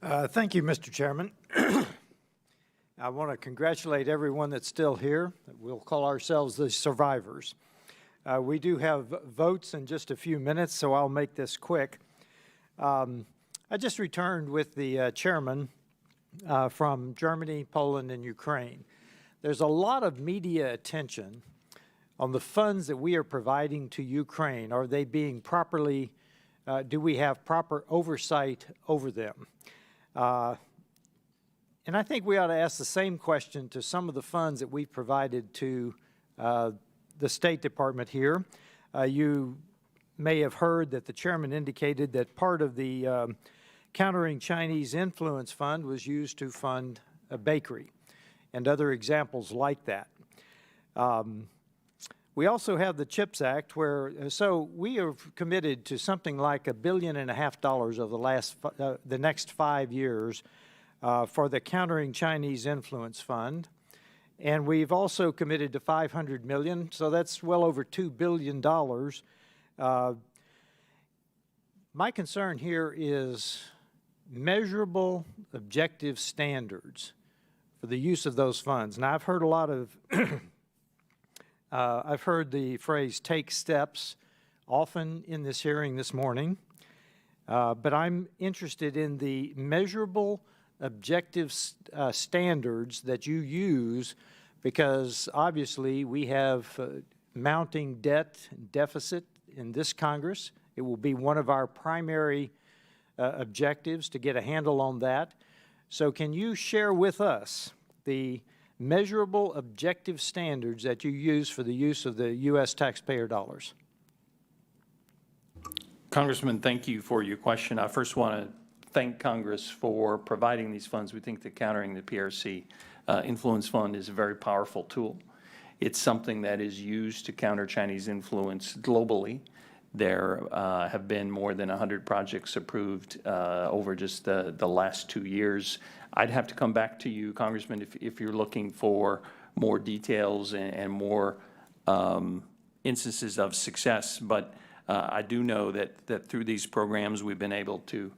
Thank you, Mr. Chairman. I want to congratulate everyone that's still here. We'll call ourselves the survivors. We do have votes in just a few minutes, so I'll make this quick. I just returned with the chairman from Germany, Poland, and Ukraine. There's a lot of media attention on the funds that we are providing to Ukraine. Are they being properly, do we have proper oversight over them? And I think we ought to ask the same question to some of the funds that we've provided to the State Department here. You may have heard that the chairman indicated that part of the Countering Chinese Influence Fund was used to fund a bakery and other examples like that. We also have the CHIPS Act where, so we are committed to something like $1.5 billion over the next 5 years for the Countering Chinese Influence Fund. And we've also committed to $500 million, so that's well over $2 billion. My concern here is measurable objective standards for the use of those funds. Now, I've heard a lot of I've heard the phrase "take steps" often in this hearing this morning, but I'm interested in the measurable objective standards that you use, because obviously we have mounting debt and deficit in this Congress. It will be one of our primary objectives to get a handle on that. So can you share with us the measurable objective standards that you use for the use of the U.S. taxpayer dollars? Congressman, thank you for your question. I first want to thank Congress for providing these funds. We think that Countering the PRC Influence Fund is a very powerful tool. It's something that is used to counter Chinese influence globally. There have been more than 100 projects approved over just the last 2 years. I'd have to come back to you, Congressman, if you're looking for more details and more instances of success. But I do know that through these programs, we've been able to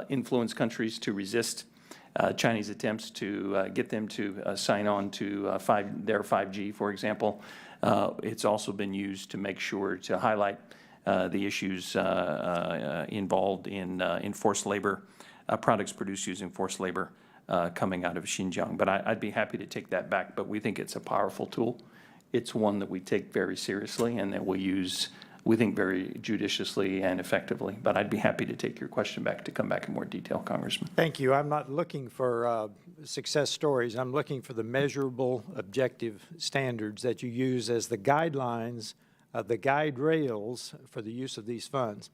influence countries to resist Chinese attempts to get them to sign on to their 5G, for example. It's also been used to make sure to highlight the issues involved in forced labor, products produced using forced labor coming out of Xinjiang. But I'd be happy to take that back. But we think it's a powerful tool. It's one that we take very seriously and that we use, we think, very judiciously and effectively. But I'd be happy to take your question back to come back in more detail, Congressman. Thank you. I'm not looking for success stories. I'm looking for the measurable objective standards that you use as the guidelines, the guide rails for the use of these funds.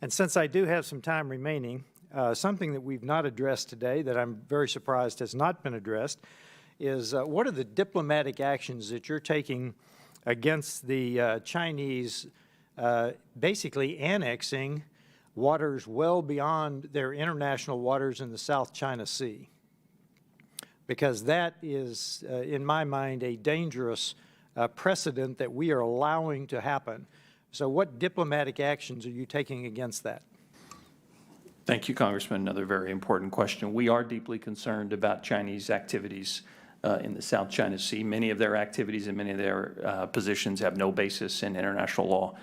And since I do have some time remaining, something that we've not addressed today that I'm very surprised has not been addressed is what are the diplomatic actions that you're taking against the Chinese basically annexing waters well beyond their international waters in the South China Sea? Because that is, in my mind, a dangerous precedent that we are allowing to happen. So what diplomatic actions are you taking against that? Thank you, Congressman. Another very important question. We are deeply concerned about Chinese activities in the South China Sea. Many of their activities and many of their positions have no basis in international law.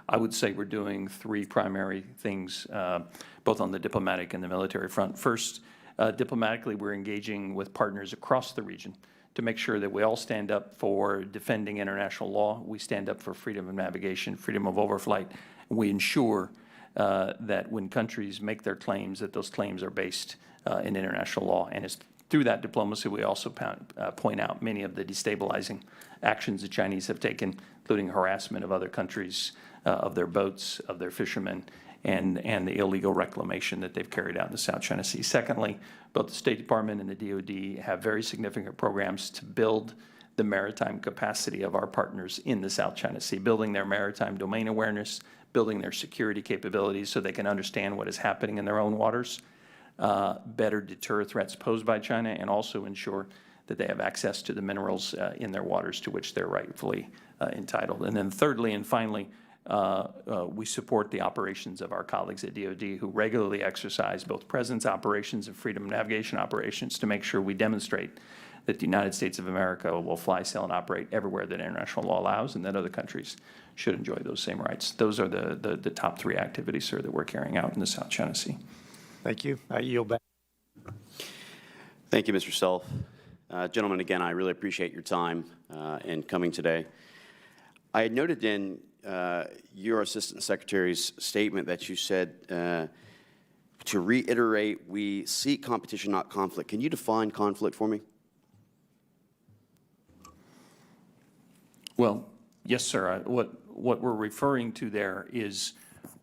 I would say we're doing three primary things, both on the diplomatic and the military front. First, diplomatically, we're engaging with partners across the region to make sure that we all stand up for defending international law. We stand up for freedom of navigation, freedom of overflight. We ensure that when countries make their claims, that those claims are based in international law. And it's through that diplomacy, we also point out many of the destabilizing actions the Chinese have taken, including harassment of other countries, of their boats, of their fishermen, and the illegal reclamation that they've carried out in the South China Sea. Secondly, both the State Department and the DoD have very significant programs to build the maritime capacity of our partners in the South China Sea, building their maritime domain awareness, building their security capabilities so they can understand what is happening in their own waters, better deter threats posed by China, and also ensure that they have access to the minerals in their waters to which they're rightfully entitled. And then thirdly and finally, we support the operations of our colleagues at DoD who regularly exercise both presence operations and freedom of navigation operations to make sure we demonstrate that the United States of America will fly, sail, and operate everywhere that international law allows, and that other countries should enjoy those same rights. Those are the top three activities, sir, that we're carrying out in the South China Sea. Thank you. I yield back. Thank you, Mr. Self. Gentlemen, again, I really appreciate your time in coming today. I had noted in your Assistant Secretary's statement that you said, to reiterate, we seek competition, not conflict. Can you define conflict for me? Well, yes, sir. What we're referring to there is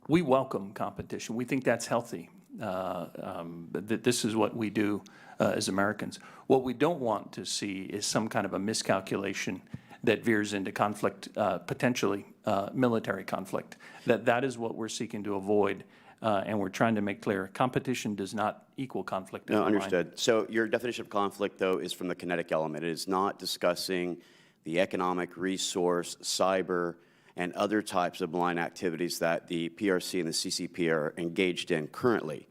we welcome competition. We think that's healthy. That this is what we do as Americans. What we don't want to see is some kind of a miscalculation that veers into conflict, potentially military conflict. That is what we're seeking to avoid, and we're trying to make clear competition does not equal conflict. No, understood. So your definition of conflict, though, is from the kinetic element. It is not discussing the economic, resource, cyber, and other types of malign activities that the PRC and the CCP are engaged in currently.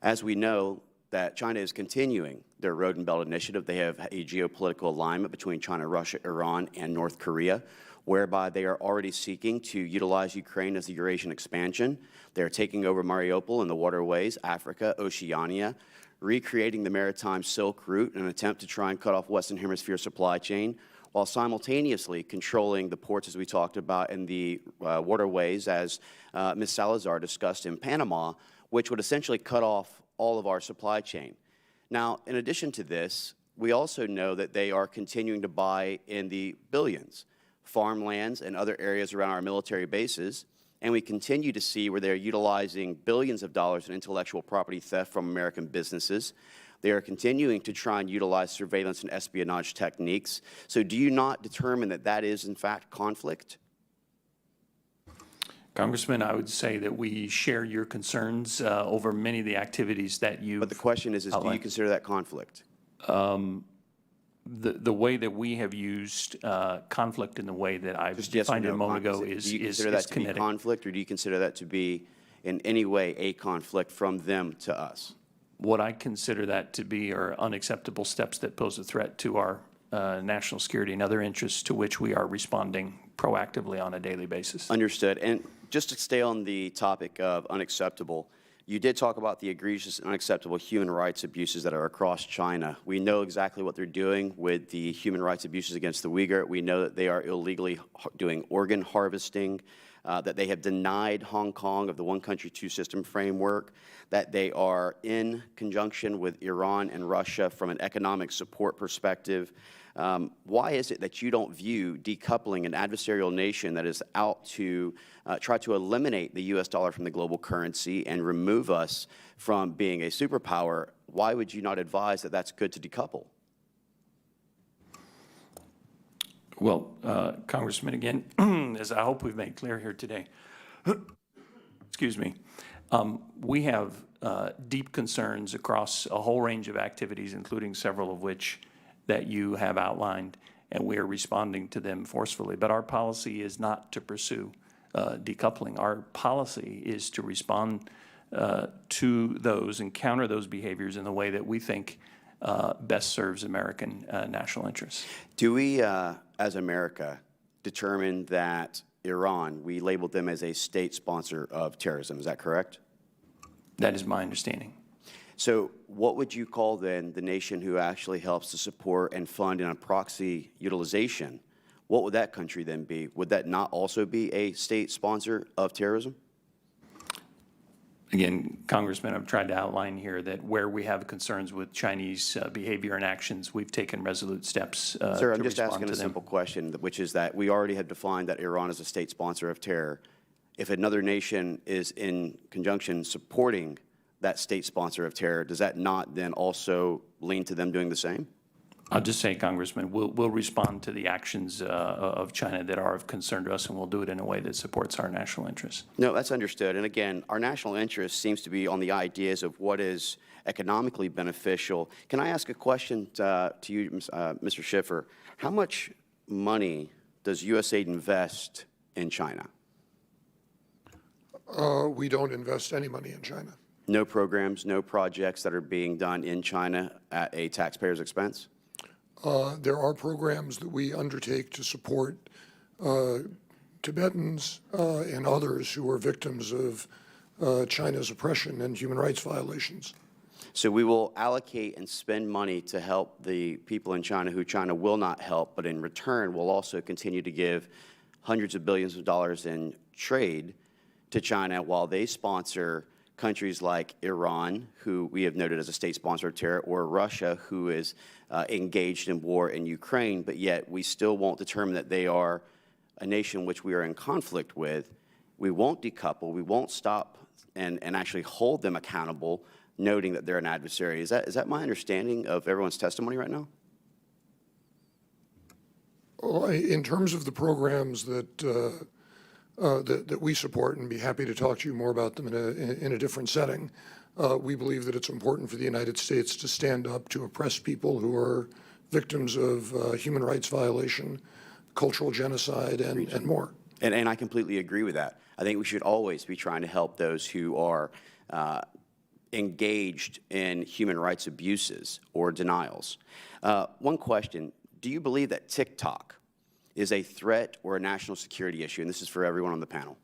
As we know, that China is continuing their Road and Belt Initiative. They have a geopolitical alignment between China, Russia, Iran, and North Korea, whereby they are already seeking to utilize Ukraine as the Eurasian expansion. They're taking over Mariupol and the waterways, Africa, Oceania, recreating the maritime Silk Route in an attempt to try and cut off Western Hemisphere supply chain, while simultaneously controlling the ports, as we talked about, and the waterways, as Ms. Salazar discussed in Panama, which would essentially cut off all of our supply chain. Now, in addition to this, we also know that they are continuing to buy in the billions, farmlands and other areas around our military bases, and we continue to see where they're utilizing billions of dollars in intellectual property theft from American businesses. They are continuing to try and utilize surveillance and espionage techniques. So do you not determine that that is, in fact, conflict? Congressman, I would say that we share your concerns over many of the activities that you. But the question is do you consider that conflict? The way that we have used conflict in the way that I've defined it a moment ago is do you consider that to be kinetic. conflict, or do you consider that to be in any way a conflict from them to us? What I consider that to be are unacceptable steps that pose a threat to our national security and other interests to which we are responding proactively on a daily basis. Understood. And just to stay on the topic of unacceptable, you did talk about the egregious and unacceptable human rights abuses that are across China. We know exactly what they're doing with the human rights abuses against the Uyghur. We know that they are illegally doing organ harvesting, that they have denied Hong Kong of the one country, two system framework, that they are in conjunction with Iran and Russia from an economic support perspective. Why is it that you don't view decoupling an adversarial nation that is out to try to eliminate the U.S. dollar from the global currency and remove us from being a superpower? Why would you not advise that that's good to decouple? Well, Congressman, again, as I hope we've made clear here today, excuse me, we have deep concerns across a whole range of activities, including several of which that you have outlined, and we are responding to them forcefully. But our policy is not to pursue decoupling. Our policy is to respond to those and counter those behaviors in the way that we think best serves American national interests. Do we, as America, determine that Iran, we labeled them as a state sponsor of terrorism? Is that correct? That is my understanding. So what would you call then the nation who actually helps to support and fund in a proxy utilization? What would that country then be? Would that not also be a state sponsor of terrorism? Again, Congressman, I've tried to outline here that where we have concerns with Chinese behavior and actions, we've taken resolute steps Sir, I'm to just respond asking to a them. simple question, which is that we already have defined that Iran is a state sponsor of terror. If another nation is in conjunction supporting that state sponsor of terror, does that not then also lean to them doing the same? I'll just say, Congressman, we'll respond to the actions of China that are of concern to us, and we'll do it in a way that supports our national interests. No, that's understood. And again, our national interest seems to be on the ideas of what is economically beneficial. Can I ask a question to you, Mr. Schiffer? How much money does USAID invest in China? We don't invest any money in China. No programs, no projects that are being done in China at a taxpayer's expense? There are programs that we undertake to support Tibetans and others who are victims of China's oppression and human rights violations. So we will allocate and spend money to help the people in China who China will not help, but in return, we'll also continue to give hundreds of billions of dollars in trade to China while they sponsor countries like Iran, who we have noted as a state sponsor of terror, or Russia, who is engaged in war in Ukraine, but yet we still won't determine that they are a nation which we are in conflict with. We won't decouple, we won't stop and actually hold them accountable, noting that they're an adversary. Is that my understanding of everyone's testimony right now? Well, in terms of the programs that that we support, and be happy to talk to you more about them in a different setting, we believe that it's important for the United States to stand up to oppressed people who are victims of human rights violation, cultural genocide, and more. And I completely agree with that. I think we should always be trying to help those who are engaged in human rights abuses or denials. One question, do you believe that TikTok is a threat or a national security issue? And this is for everyone on the panel.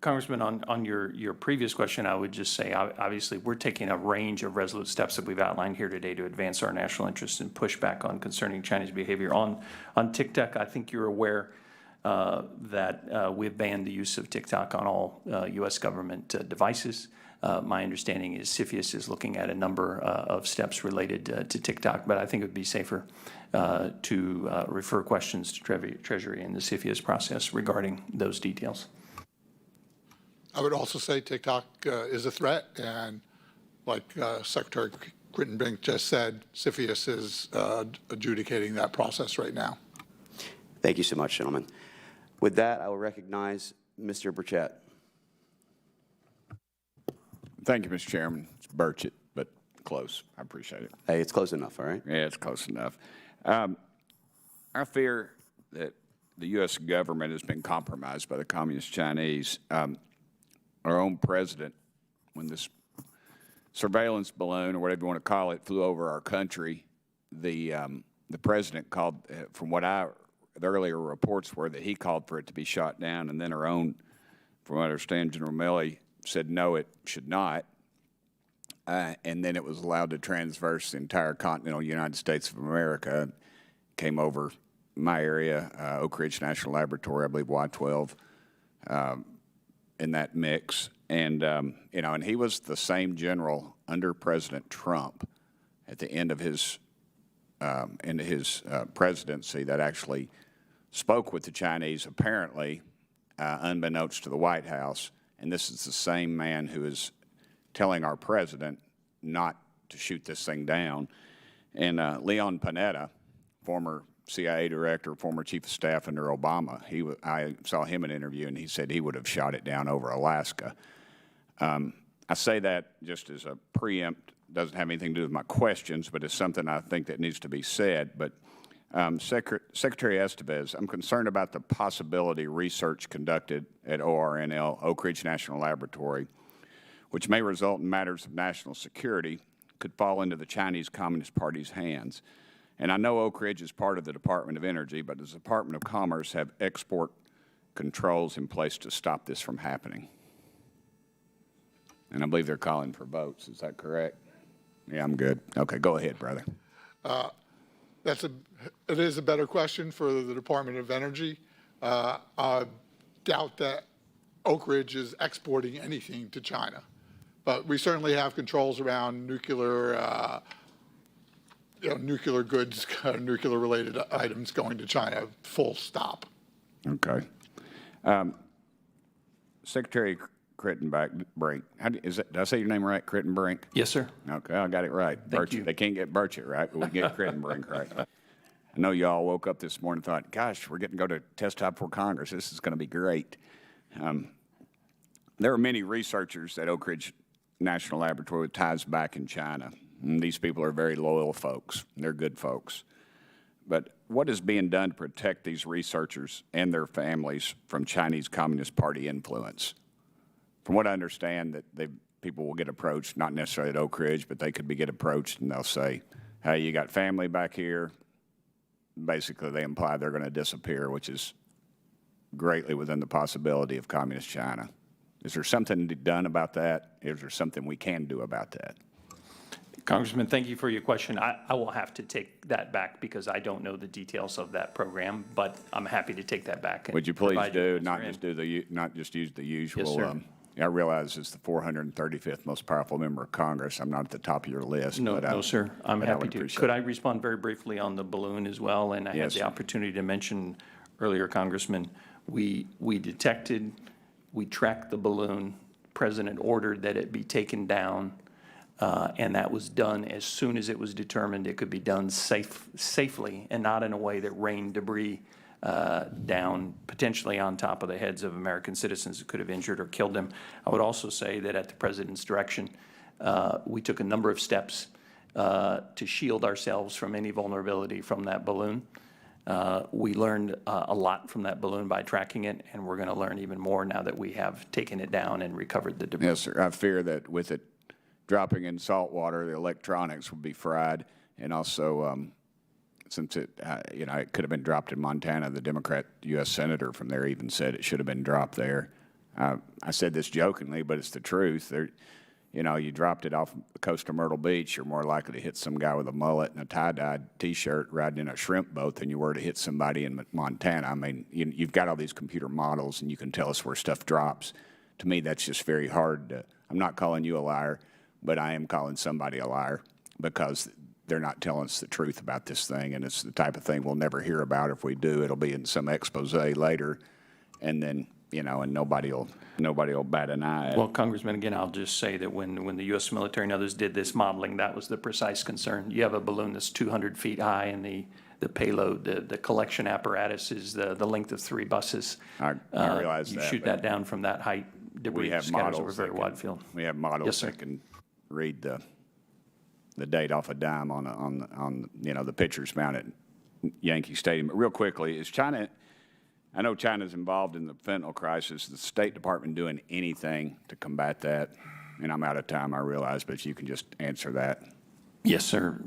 Congressman, on your previous question, I would just say, obviously, we're taking a range of resolute steps that we've outlined here today to advance our national interests and push back on concerning Chinese behavior. On TikTok, I think you're aware that we've banned the use of TikTok on all U.S. government devices. My understanding is CFIUS is looking at a number of steps related to TikTok, but I think it would be safer to refer questions to Treasury and the CFIUS process regarding those details. I would also say TikTok is a threat, and like Secretary Crittenbrink just said, CFIUS is adjudicating that process right now. Thank you so much, gentlemen. With that, I will recognize Mr. Burchett. Thank you, Mr. Chairman. It's Burchett, but close. I appreciate it. Hey, it's close enough, all right? Yeah, it's close enough. I fear that the U.S. government has been compromised by the Communist Chinese. Our own president, when this surveillance balloon, or whatever you want to call it, flew over our country, the president called, from what the earlier reports were, that he called for it to be shot down, and then our own, from what I understand, General Milley said no, it should not, and then it was allowed to transverse the entire continental United States of America, came over my area, Oak Ridge National Laboratory, I believe Y-12, in that mix, and and he was the same general under President Trump at the end of his presidency that actually spoke with the Chinese, apparently, unbeknownst to the White House. And this is the same man who is telling our president not to shoot this thing down. And Leon Panetta, former CIA director, former chief of staff under Obama, I saw him in an interview, and he said he would have shot it down over Alaska. I say that just as a preempt, doesn't have anything to do with my questions, but it's something I think that needs to be said. But Secretary Estevez, I'm concerned about the possibility research conducted at ORNL, Oak Ridge National Laboratory, which may result in matters of national security, could fall into the Chinese Communist Party's hands. And I know Oak Ridge is part of the Department of Energy, but does the Department of Commerce have export controls in place to stop this from happening? And I believe they're calling for votes. Is that correct? Yeah, I'm good. Okay, go ahead, brother. It is a better question for the Department of Energy. I doubt that Oak Ridge is exporting anything to China, but we certainly have controls around nuclear, nuclear goods, nuclear-related items going to China. Full stop. Okay. Secretary Crittenbrink, did I say your name right, Crittenbrink? Yes, sir. Okay, I got it right. Thank you. They can't get Burchett right, but we can get Crittenbrink right. I know y'all woke up this morning and thought, gosh, we're getting to go to test top for Congress. This is going to be great. There are many researchers at Oak Ridge National Laboratory with ties back in China. And these people are very loyal folks. They're good folks. But what is being done to protect these researchers and their families from Chinese Communist Party influence? From what I understand, that people will get approached, not necessarily at Oak Ridge, but they could get approached and they'll say, hey, you got family back here. Basically, they imply they're going to disappear, which is greatly within the possibility of Communist China. Is there something to be done about that? Is there something we can do about that? Congressman, thank you for your question. I will have to take that back because I don't know the details of that program, but I'm happy to take that back. And Would you please provide do, an answer. not just use the usual? sir. I realize it's the 435th most powerful member of Congress. I'm not at the top of your list. No, but no, sir. I'm but I happy would to. appreciate Could it. I respond very briefly on the balloon as well? And I had Yes, the sir. opportunity to mention earlier, Congressman, we detected, we tracked the balloon. President ordered that it be taken down, and that was done as soon as it was determined it could be done safely and not in a way that rained debris down, potentially on top of the heads of American citizens that could have injured or killed them. I would also say that at the President's direction, we took a number of steps to shield ourselves from any vulnerability from that balloon. We learned a lot from that balloon by tracking it, and we're going to learn even more now that we have taken it down and recovered the debris. Yes, sir. I fear that with it dropping in salt water, the electronics would be fried. And also, since it, it could have been dropped in Montana, the Democrat U.S. Senator from there even said it should have been dropped there. I said this jokingly, but it's the truth. You dropped it off the coast of Myrtle Beach, you're more likely to hit some guy with a mullet and a tie-dyed T-shirt riding in a shrimp boat than you were to hit somebody in Montana. I mean, you've got all these computer models, and you can tell us where stuff drops. To me, that's just very hard. I'm not calling you a liar, but I am calling somebody a liar because they're not telling us the truth about this thing, and it's the type of thing we'll never hear about. If we do, it'll be in some expose later, and then, and nobody will bat an eye at it. Well, Congressman, again, I'll just say that when the U.S. military and others did this modeling, that was the precise concern. You have a balloon that's 200 feet high, and the payload, the collection apparatus is the length of 3 buses. I realize You that, shoot but that down from that height, debris we have scatters over a models very that wide field. We have models Yes, sir. that can read the date off a dime on the pictures mounted at Yankee Stadium. But real quickly, is China? I know China's involved in the fentanyl crisis. Is the State Department doing anything to combat that? And I'm out of time, I realize, but if you can just answer that. Yes, sir.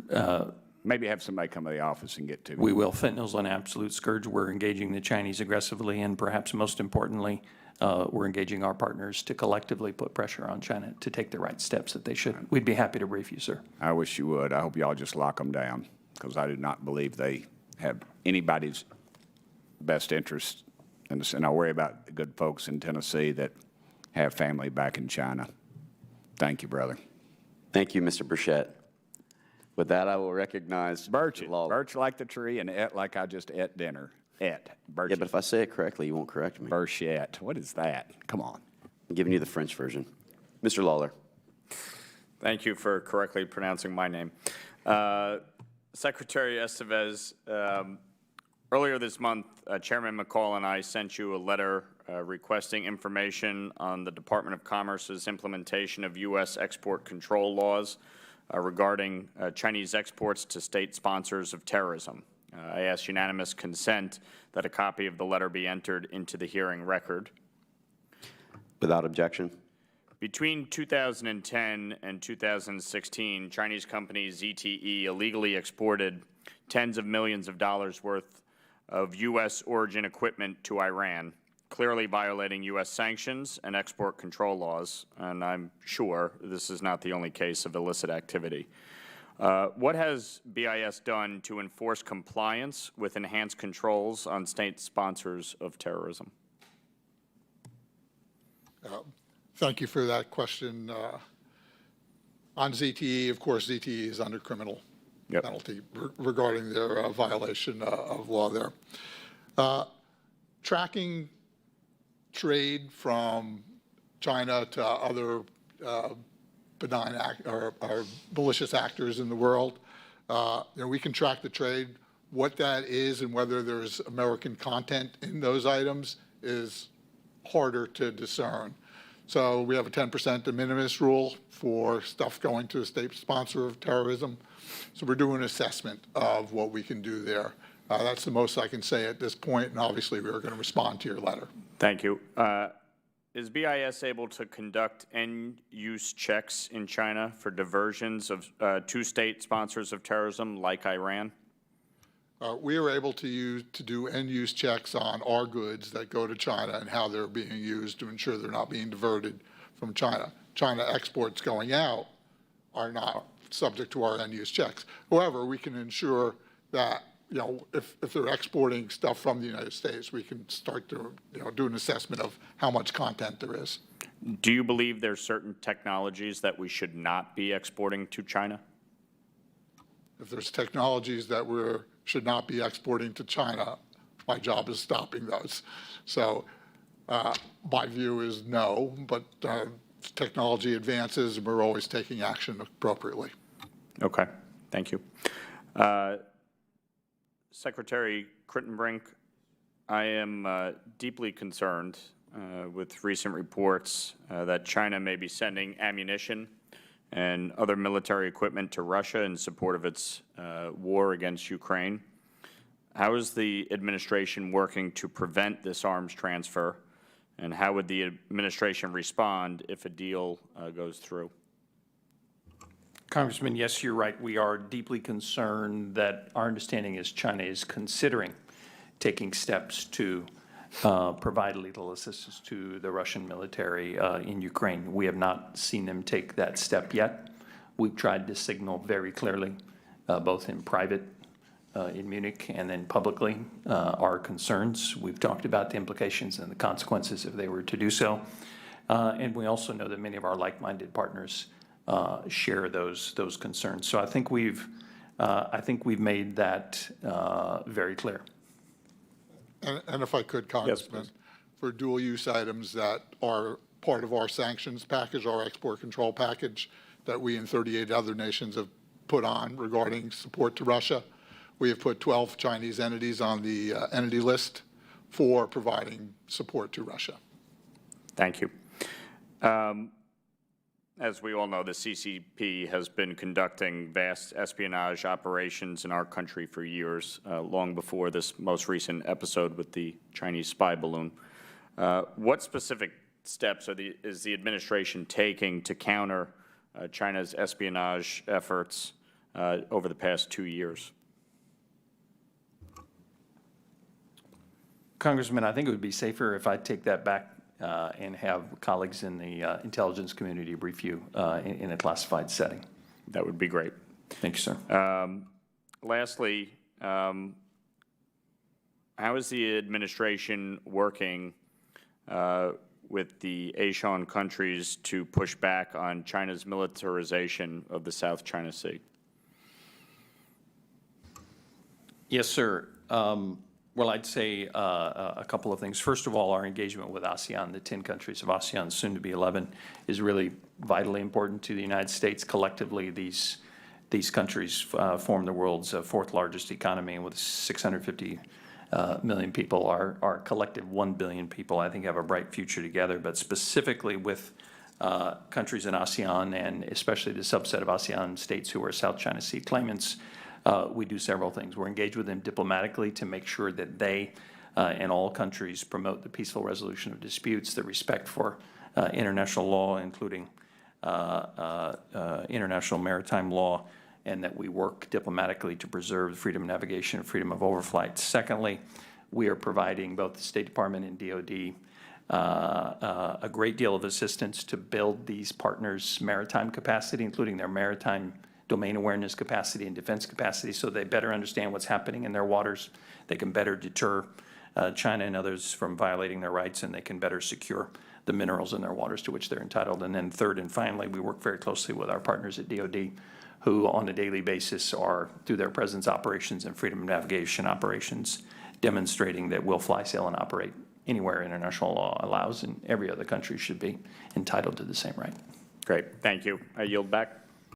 Maybe have somebody come to the office and get to me. We will. Fentanyl's an absolute scourge. We're engaging the Chinese aggressively, and perhaps most importantly, we're engaging our partners to collectively put pressure on China to take the right steps that they should. We'd be happy to brief you, sir. I wish you would. I hope y'all just lock them down, because I do not believe they have anybody's best interest. And I worry about the good folks in Tennessee that have family back in China. Thank you, brother. Thank you, Mr. Burchett. With that, I will recognize Birch Mr. it. Lawler. Birch like the tree and et like I just ate dinner. Birch Yeah, but if I say it correctly, you won't correct me. Burchett. What is that? Come on. I'm giving you the French version. Mr. Lawler. Thank you for correctly pronouncing my name. Secretary Estevez, earlier this month, Chairman McCall and I sent you a letter requesting information on the Department of Commerce's implementation of U.S. export control laws regarding Chinese exports to state sponsors of terrorism. I ask unanimous consent that a copy of the letter be entered into the hearing record. Without objection. Between 2010 and 2016, Chinese company ZTE illegally exported tens of millions of dollars worth of U.S. origin equipment to Iran, clearly violating U.S. sanctions and export control laws, and I'm sure this is not the only case of illicit activity. What has BIS done to enforce compliance with enhanced controls on state sponsors of terrorism? Thank you for that question. On ZTE, of course, ZTE is under criminal penalty regarding their violation of law there. Tracking trade from China to other benign or malicious actors in the world, we can track the trade. What that is and whether there's American content in those items is harder to discern. So we have a 10% de minimis rule for stuff going to a state sponsor of terrorism. So we're doing an assessment of what we can do there. That's the most I can say at this point, and obviously we are going to respond to your letter. Thank you. Is BIS able to conduct end-use checks in China for diversions of to state sponsors of terrorism like Iran? We are able to do end-use checks on our goods that go to China and how they're being used to ensure they're not being diverted from China. China exports going out are not subject to our end-use checks. However, we can ensure that, you know, if they're exporting stuff from the United States, we can start to, you know, do an assessment of how much content there is. Do you believe there's certain technologies that we should not be exporting to China? If there's technologies that we should not be exporting to China, my job is stopping those. So my view is no, but technology advances, and we're always taking action appropriately. Okay, thank you. Secretary Kritenbrink, I am deeply concerned with recent reports that China may be sending ammunition and other military equipment to Russia in support of its war against Ukraine. How is the administration working to prevent this arms transfer, and how would the administration respond if a deal goes through? Congressman, yes, you're right. We are deeply concerned that our understanding is China is considering taking steps to provide lethal assistance to the Russian military in Ukraine. We have not seen them take that step yet. We've tried to signal very clearly, both in private in Munich and then publicly, our concerns. We've talked about the implications and the consequences if they were to do so. And we also know that many of our like-minded partners share those concerns. So I think we've made that very clear. And if I could, Congressman, for dual-use items that are part of our sanctions package, our export control package that we and 38 other nations have put on regarding support to Russia, we have put 12 Chinese entities on the entity list for providing support to Russia. Thank you. As we all know, the CCP has been conducting vast espionage operations in our country for years, long before this most recent episode with the Chinese spy balloon. What specific steps is the administration taking to counter China's espionage efforts over the past 2 years? Congressman, I think it would be safer if I take that back and have colleagues in the intelligence community brief you in a classified setting. That would be great. Thank you, sir. Lastly, how is the administration working with the ASEAN countries to push back on China's militarization of the South China Sea? Yes, sir. Well, I'd say a couple of things. First of all, our engagement with ASEAN, the 10 countries of ASEAN, soon to be 11, is really vitally important to the United States. Collectively, these countries form the world's fourth largest economy, and with 650 million people, our collective 1 billion people, I think, have a bright future together. But specifically with countries in ASEAN, and especially the subset of ASEAN states who are South China Sea claimants, we do several things. We're engaged with them diplomatically to make sure that they and all countries promote the peaceful resolution of disputes, the respect for international law, including international maritime law, and that we work diplomatically to preserve freedom of navigation and freedom of overflight. Secondly, we are providing both the State Department and DOD a great deal of assistance to build these partners' maritime capacity, including their maritime domain awareness capacity and defense capacity, so they better understand what's happening in their waters. They can better deter China and others from violating their rights, and they can better secure the minerals in their waters to which they're entitled. And then third and finally, we work very closely with our partners at DOD, who on a daily basis are, through their presence operations and freedom of navigation operations, demonstrating that we'll fly, sail, and operate anywhere international law allows, and every other country should be entitled to the same right. Great. Thank you. I yield back.